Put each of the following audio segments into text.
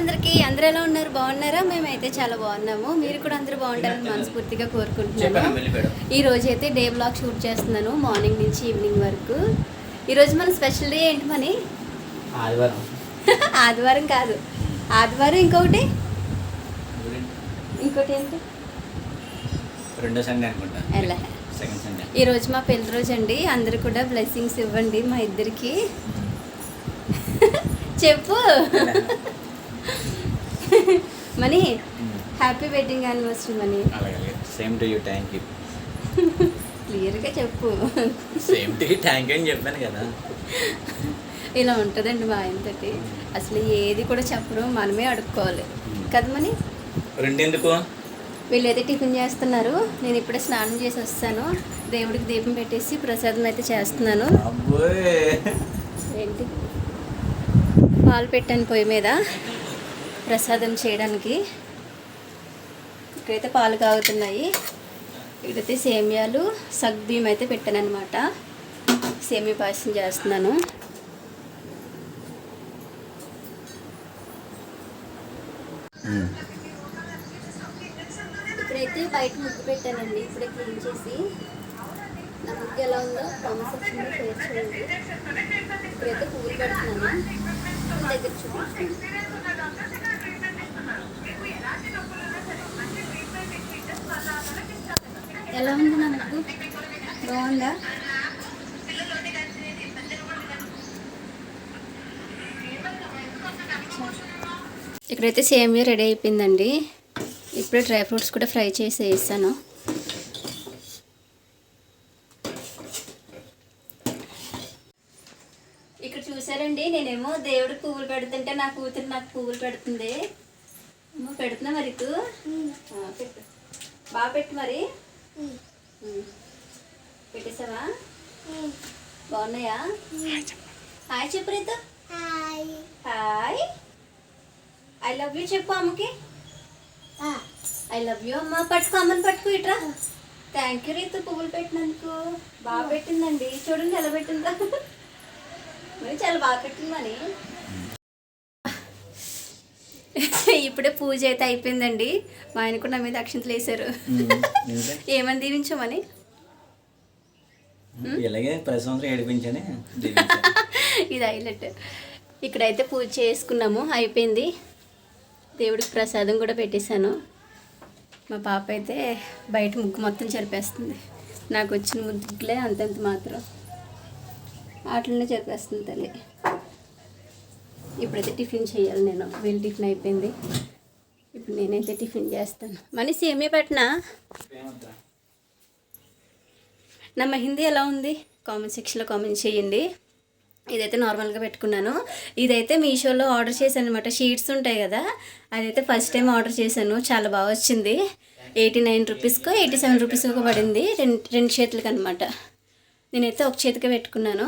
అందరికీ. అందరూ ఎలా ఉన్నారు? బాగున్నారా? మేమైతే చాలా బాగున్నాము. మీరు కూడా అందరూ బాగుంటారని మనస్ఫూర్తిగా కోరుకుంటున్నాను. ఈ రోజు అయితే డే బ్లాగ్ షూట్ చేస్తున్నాను, మార్నింగ్ నుంచి ఈవినింగ్ వరకు. ఈరోజు మన స్పెషల్ డే ఏంటి మని? ఆదివారం. ఆదివారం కాదు, ఆదివారం ఇంకొకటి ఏంటి? రెండో సండే అనుకుంటా. ఎలా? ఈరోజు మా పెళ్లి రోజు అండి. అందరూ కూడా బ్లెస్సింగ్స్ ఇవ్వండి మా ఇద్దరికి. చెప్పు money. Happy wedding anniversary money. Same to you. Thank you. క్లియర్గా చెప్పు. Same to you, thank you అని చెప్పాను కదా. ఇలా ఉంటుందండి మా ఆయనతోటి. అసలు ఏది కూడా చెప్పరు, మనమే అడుక్కోవాలి కదా మనీ. రెండెందుకు? వీళ్ళైతే టిఫిన్ చేస్తున్నారు. నేను ఇప్పుడే స్నానం చేసి వస్తాను. దేవుడికి దీపం పెట్టేసి ప్రసాదం అయితే చేస్తున్నాను. ఏంటి? పాలు పెట్టాను పొయ్యి మీద ప్రసాదం చేయడానికి. ఇక్కడైతే పాలు కాగుతున్నాయి. ఇక్కడైతే సేమియాలు సగ్బియ్యం అయితే పెట్టాను అనమాట. సేమియా పాయసం చేస్తున్నాను. ఇప్పుడైతే బయట ముగ్గు పెట్టానండి. ఇప్పుడే క్లీన్ చేసి. నా ముగ్గు ఎలా ఉందో కామెంట్ సెక్షన్లో షేర్ చేయండి. ఇప్పుడైతే పువ్వులు పెడుతున్నాను. దగ్గర చూపించండి. ఎలా ఉంది నా ముగ్గు? బాగుందా? ఇక్కడైతే సేమియా రెడీ అయిపోయిందండి. ఇప్పుడే డ్రై ఫ్రూట్స్ కూడా ఫ్రై చేసి వేసాను. ఇక్కడ చూసారండి, నేనేమో దేవుడికి పువ్వులు పెడుతుంటే నా కూతురు నాకు పువ్వులు పెడుతుంది. పెడుతున్నా మరి పెట్టు. బాగా పెట్టు మరి. పెట్టేసావా? బాగున్నాయా? హాయ్ చెప్పు Ritu. Hi. I love you చెప్పు అమ్మకి. ఐ లవ్ యూ అమ్మ. పట్టుకో అమ్మని, పట్టుకో ఇట్రా. థ్యాంక్ యూ రీతు పువ్వులు పెట్టినందుకు. బాగా పెట్టిందండి, చూడండి ఎలా పెట్టిందా. మరి చాలా బాగా పెట్టిందని. ఇప్పుడే పూజ అయితే అయిపోయిందండి. మా ఆయన కూడా నా మీద అక్షంతలు వేశారు. ఏమని దీవించామని? ఇలాగే ప్రతి సంవత్సరం ఏడిపించని. ఇది హైలైట్. ఇక్కడైతే పూజ చేసుకున్నాము, అయిపోయింది. దేవుడికి ప్రసాదం కూడా పెట్టేశాను. మా పాప అయితే బయట ముగ్గు మొత్తం చెరిపేస్తుంది. నాకు వచ్చిన ముగ్గులే అంతంత మాత్రం, వాటిలోనే చెరిపేస్తుంది తల్లి. ఇప్పుడైతే టిఫిన్ చేయాలి నేను. వీళ్ళు టిఫిన్ అయిపోయింది. ఇప్పుడు నేనైతే టిఫిన్ చేస్తాను. మనీ సేమియా పెట్టినా? నా మెహందీ ఎలా ఉంది కామెంట్ సెక్షన్లో కామెంట్ చేయండి. ఇదైతే నార్మల్గా పెట్టుకున్నాను. ఇదైతే మీషోలో ఆర్డర్ చేశాను అనమాట. షీట్స్ ఉంటాయి కదా, అదైతే ఫస్ట్ టైం ఆర్డర్ చేశాను. చాలా బాగా వచ్చింది. 89 రూపీస్కో 87 రూపీస్కో పడింది. రెండు చేతులకి అనమాట. నేనైతే ఒక చేతికి పెట్టుకున్నాను.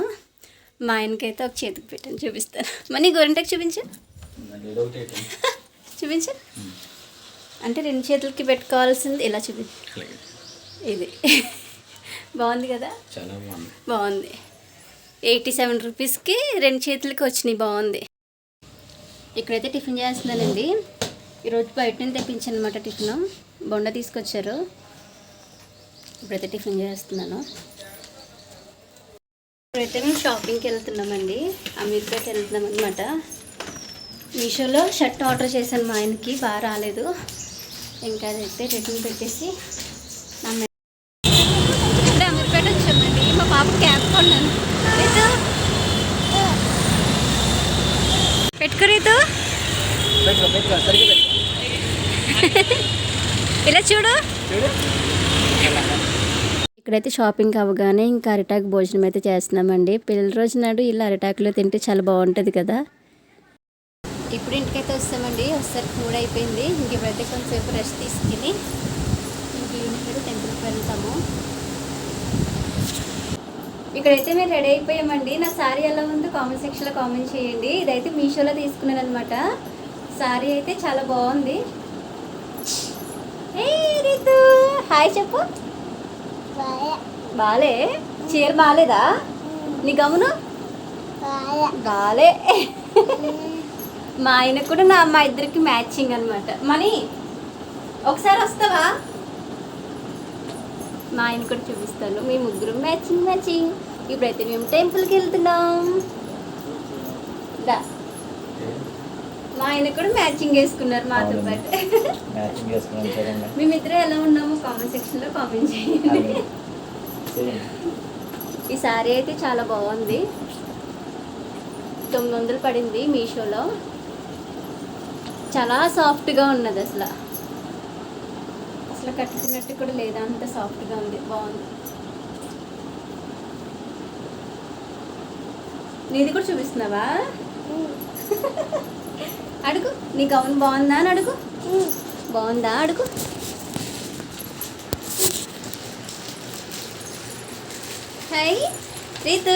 మా ఆయనకైతే ఒక చేతికి పెట్టాను. చూపిస్తాను. మరి నీ గోరింటకి చూపించు. చూపించు. అంటే రెండు చేతులకి పెట్టుకోవాల్సింది ఇలా చూపించు. ఇది బాగుంది కదా? చాలా బాగుంది. 87 రూపీస్కి రెండు చేతులకి వచ్చినాయి. బాగుంది. ఇక్కడైతే టిఫిన్ చేస్తున్నానండి. ఈరోజు బయట నుంచి తెప్పించాను అనమాట టిఫిన్. బొండ తీసుకొచ్చారు. ఇప్పుడైతే టిఫిన్ చేస్తున్నాను. ఇప్పుడైతే మేము షాపింగ్కి వెళ్తున్నామండి. అమీర్పేట వెళ్తున్నాం అనమాట. మీషోలో షర్ట్ ఆర్డర్ చేశాను మా ఆయనకి, బాగా రాలేదు. ఇంకా అదైతే రిటర్న్ పెట్టేసి ఇప్పుడే అమీర్పేట వచ్చామండి. మా పాప క్యాప్ కొన్నాను. రీతు పెట్టుకో. రీతు ఇలా చూడు. ఇక్కడైతే షాపింగ్ అవ్వగానే ఇంకా అరిటాకు భోజనం అయితే చేస్తున్నామండి. పెళ్లి రోజు నాడు ఇలా అరిటాకులో తింటే చాలా బాగుంటుంది కదా. ఇప్పుడు ఇంటికైతే వస్తామండి. ఒకసారి ఫుడ్ అయిపోయింది. ఇంక ఇప్పుడైతే కొంచెంసేపు రెస్ట్ తీసుకుని ఇంక ఈవినింగ్ అయితే టెంపుల్కి వెళ్తాము. ఇక్కడైతే మేము రెడీ అయిపోయామండి. నా శారీ ఎలా ఉందో కామెంట్ సెక్షన్లో కామెంట్ చేయండి. ఇదైతే మీషోలో తీసుకున్నాను అనమాట. శారీ అయితే చాలా బాగుంది. ఏ రీతు హాయ్ చెప్పు. బాలే చీర బాలేదా? నీ గమను బాలే. మా ఆయన కూడా మా ఇద్దరికి మ్యాచింగ్ అనమాట. మనీ ఒకసారి వస్తావా? మా ఆయన కూడా చూపిస్తాను. మీ ముగ్గురు మ్యాచింగ్ మ్యాచింగ్. ఇప్పుడైతే మేము టెంపుల్కి వెళ్తున్నాం. దా, మా ఆయన కూడా మ్యాచింగ్ వేసుకున్నారు మాతో పాటు. మ్యాచింగ్ చేసుకున్నాం చూడండి. మేమిద్దరం ఎలా ఉన్నామో కామెంట్ సెక్షన్లో కామెంట్ చేయండి. ఈ సారీ అయితే చాలా బాగుంది. 900 పడింది మీషోలో. చాలా సాఫ్ట్గా ఉన్నది. అసలు కట్టుకున్నట్టు కూడా లేదా, అంత సాఫ్ట్గా ఉంది. బాగుంది. నీది కూడా చూపిస్తున్నావా? అడుగు, నీ గౌన్ బాగుందా అని అడుగు. బాగుందా అడుగు. హాయ్ రీతు,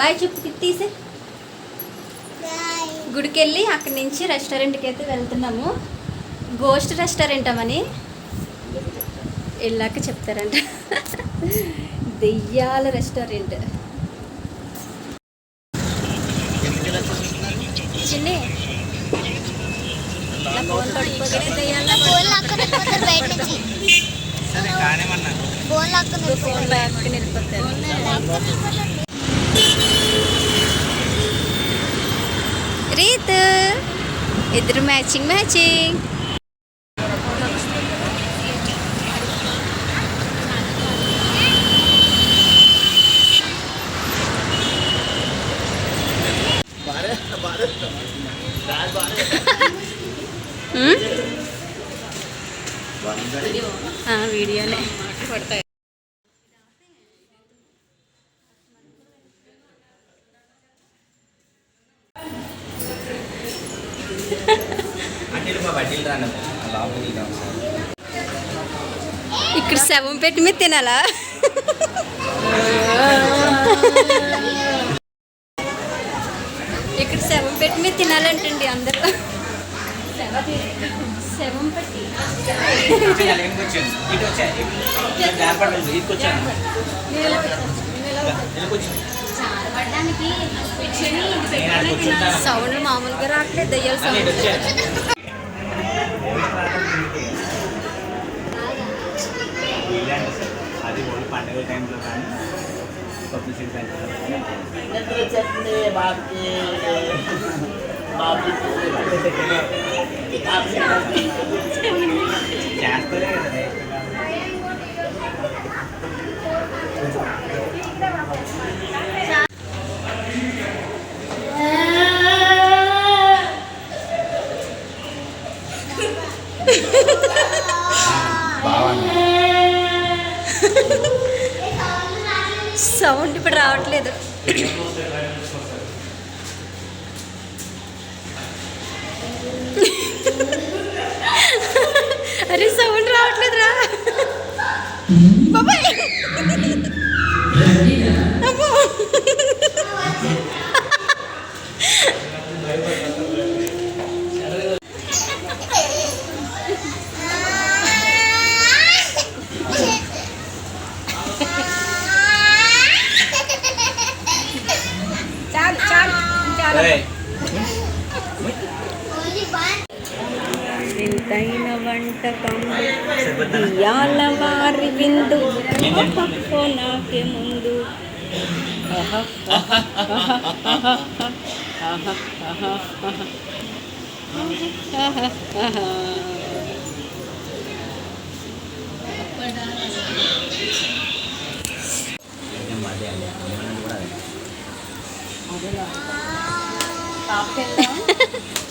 బాయ్ చెప్పు. తీసే గుడికి వెళ్ళి అక్కడి నుంచి రెస్టారెంట్కి అయితే వెళ్తున్నాము. గోస్ట్ రెస్టారెంట్ అమని వెళ్ళాక చెప్తారంట. దెయ్యాల రెస్టారెంట్. చిన్ని నా ఫోన్ తడిపోతే దెయ్యాల ఫోన్ లాక్కుని వెళ్ళిపోతారు. రీత్ ఇద్దరు మ్యాచింగ్ మ్యాచింగ్. వీడియోనే పడతాయి. ఇక్కడ శవం పెట్టి మీద తినాలా? ఇక్కడ శవం పెట్టి మీద తినాలంటండి అందరూ. శవం పెట్టి సౌండ్ మామూలుగా రావట్లేదు. దయ్యాల సౌండ్. అది పండుగ టైంలో కానీ చేస్తారే కదా. సౌండ్ ఇప్పుడు రావట్లేదు. అరే సౌండ్ రావట్లేదురా బాబాయ్. వింతైన వంటకం ఇయాల వారి విందు నాకే ముందు.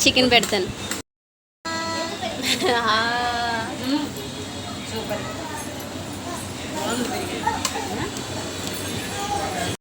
చికెన్ పెడతాను. సూపర్.